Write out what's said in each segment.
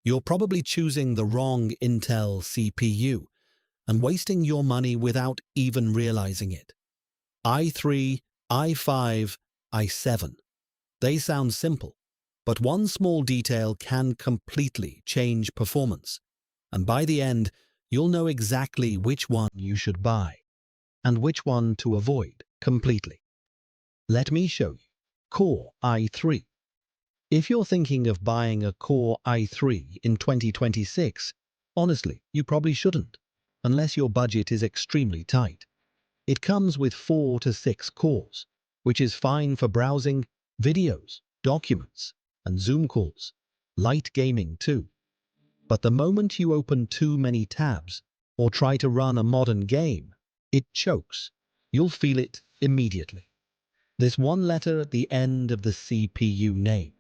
you're probably choosing the wrong Intel CPU and wasting your money without even realizing it. i3, i5, i7. They sound simple, but one small detail can completely change performance. And by the end, you'll know exactly which one you should buy and which one to avoid completely. Let me show you. Core i3. If you're thinking of buying a Core i3 in 2026, honestly, you probably shouldn't, unless your budget is extremely tight. It comes with 4 to 6 cores, which is fine for browsing, videos, documents, and Zoom calls. Light gaming too. But the moment you open too many tabs or try to run a modern game, it chokes. You'll feel it immediately. There's one letter at the end of the CPU name.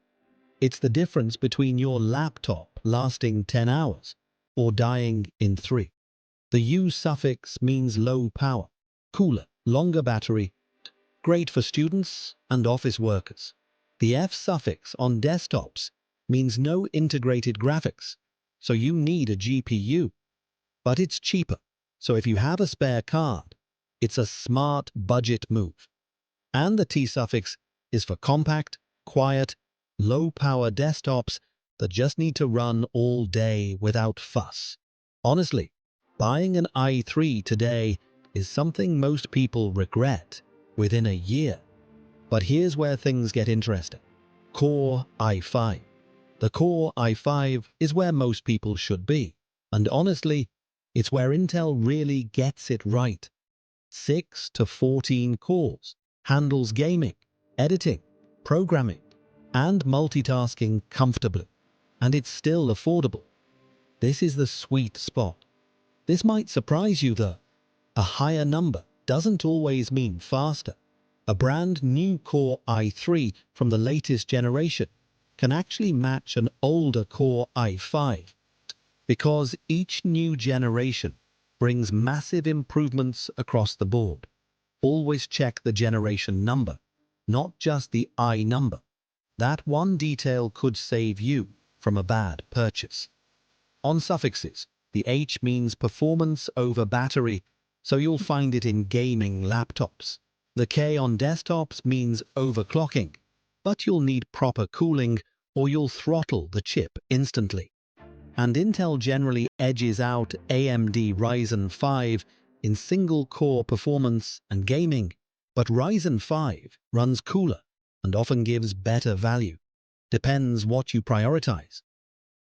It's the difference between your laptop lasting 10 hours or dying in 3. The U suffix means low power, cooler, longer battery, great for students and office workers. The F suffix on desktops means no integrated graphics, so you need a GPU, but it's cheaper. So if you have a spare card, it's a smart budget move. And the T suffix is for compact, quiet, low-power desktops that just need to run all day without fuss. Honestly, buying an i3 today is something most people regret within a year. But here's where things get interesting. Core i5. The Core i5 is where most people should be. And honestly, it's where Intel really gets it right. 6 to 14 cores, handles gaming, editing, programming, and multitasking comfortably. And it's still affordable. This is the sweet spot. This might surprise you though. A higher number doesn't always mean faster. A brand new Core i3 from the latest generation can actually match an older Core i5 because each new generation brings massive improvements across the board. Always check the generation number, not just the I number. That one detail could save you from a bad purchase. On suffixes, the H means performance over battery, so you'll find it in gaming laptops. The K on desktops means overclocking, but you'll need proper cooling or you'll throttle the chip instantly. And Intel generally edges out AMD Ryzen 5 in single-core performance and gaming, but Ryzen 5 runs cooler and often gives better value. Depends what you prioritize.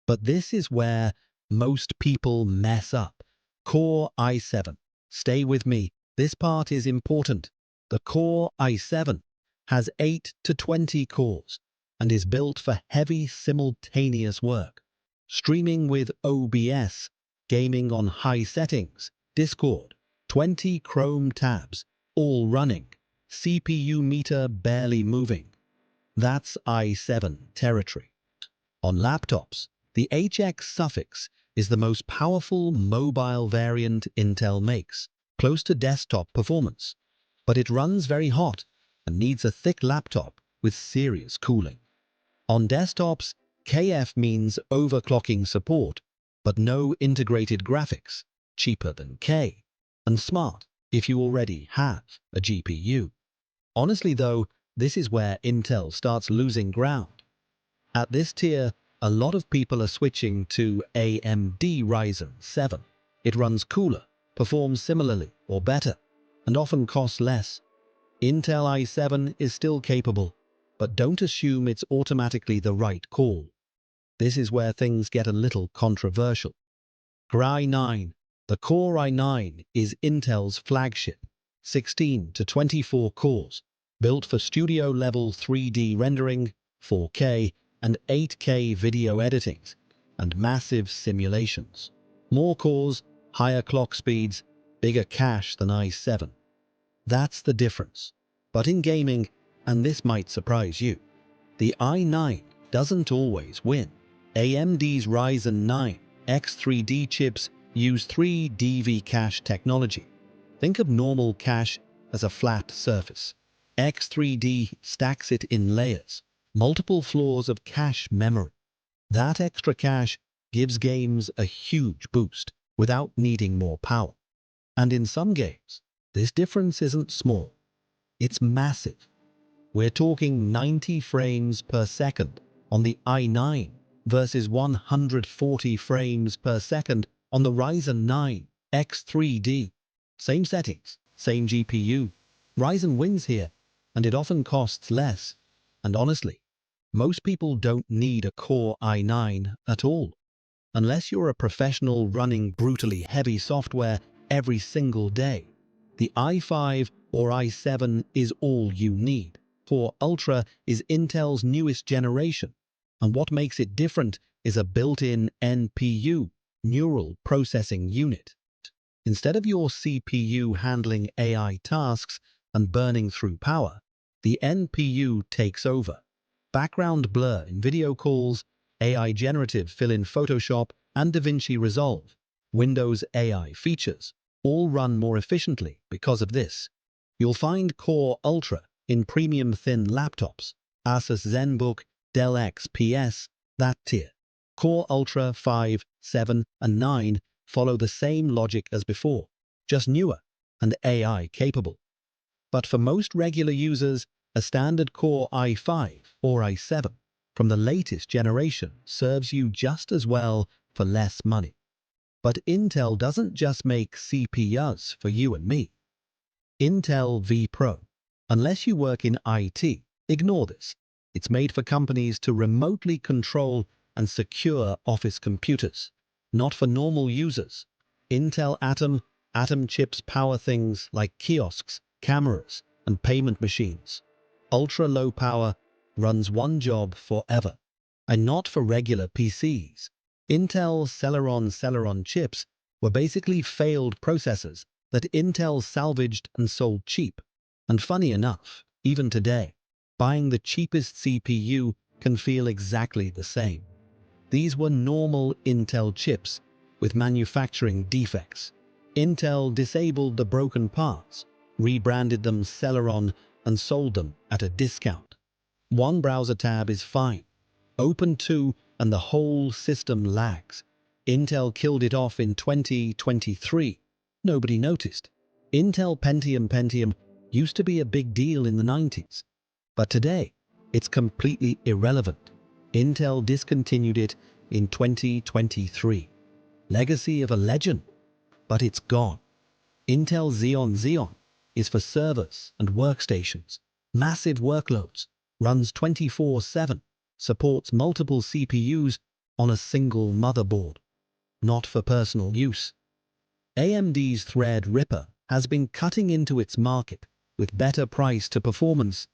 But this is where most people mess up. Core i7. Stay with me. This part is important. The Core i7 has 8 to 20 cores and is built for heavy simultaneous work. Streaming with OBS, gaming on high settings, Discord, 20 Chrome tabs, all running, CPU meter barely moving. That's i7 territory. On laptops, the HX suffix is the most powerful mobile variant Intel makes, close to desktop performance. But it runs very hot and needs a thick laptop with serious cooling. On desktops, KF means overclocking support, but no integrated graphics, cheaper than K, and smart if you already have a GPU. Honestly though, this is where Intel starts losing ground. At this tier, a lot of people are switching to AMD Ryzen 7. It runs cooler, performs similarly or better, and often costs less. Intel i7 is still capable, but don't assume it's automatically the right call. This is where things get a little controversial. Core i9. The Core i9 is Intel's flagship, 16 to 24 cores, built for studio-level 3D rendering, 4K and 8K video editing, and massive simulations. More cores, higher clock speeds, bigger cache than i7. That's the difference. But in gaming, and this might surprise you, the i9 doesn't always win. AMD's Ryzen 9 X3D chips use 3D cache technology. Think of normal cache as a flat surface. X3D stacks it in layers, multiple floors of cache memory. That extra cache gives games a huge boost without needing more power. And in some games, this difference isn't small. It's massive. We're talking 90 frames per second on the i9 versus 140 frames per second on the Ryzen 9 X3D. Same settings, same GPU. Ryzen wins here, and it often costs less. And honestly, most people don't need a Core i9 at all. Unless you're a professional running brutally heavy software every single day, the i5 or i7 is all you need. Core Ultra is Intel's newest generation, and what makes it different is a built-in NPU, Neural Processing Unit. Instead of your CPU handling AI tasks and burning through power, the NPU takes over. Background blur in video calls, AI generative fill in Photoshop and DaVinci Resolve, Windows AI features, all run more efficiently because of this. You'll find Core Ultra in premium thin laptops, Asus ZenBook, Dell XPS, that tier. Core Ultra 5, 7, and 9 follow the same logic as before, just newer and AI capable. But for most regular users, a standard Core i5 or i7 from the latest generation serves you just as well for less money. But Intel doesn't just make CPUs for you and me. Intel vPro. Unless you work in IT, ignore this. It's made for companies to remotely control and secure office computers, not for normal users. Intel Atom chips power things like kiosks, cameras, and payment machines. Ultra-low power runs one job forever, and not for regular PCs. Intel Celeron chips were basically failed processors that Intel salvaged and sold cheap. And funny enough, even today, buying the cheapest CPU can feel exactly the same. These were normal Intel chips with manufacturing defects. Intel disabled the broken parts, rebranded them Celeron, and sold them at a discount. One browser tab is fine. Open two and the whole system lags. Intel killed it off in 2023. Nobody noticed. Intel Pentium used to be a big deal in the 90s. But today, it's completely irrelevant. Intel discontinued it in 2023. Legacy of a legend, but it's gone. Intel Xeon is for servers and workstations, massive workloads, runs 24/7, supports multiple CPUs on a single motherboard, not for personal use. AMD's Threadripper has been cutting into its market with better price to performance,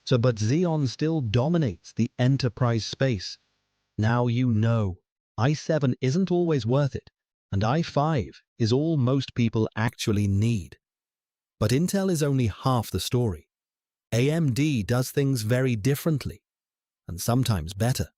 but Xeon still dominates the enterprise space. Now you know, i7 isn't always worth it, and i5 is all most people actually need. But Intel is only half the story. AMD does things very differently, and sometimes better.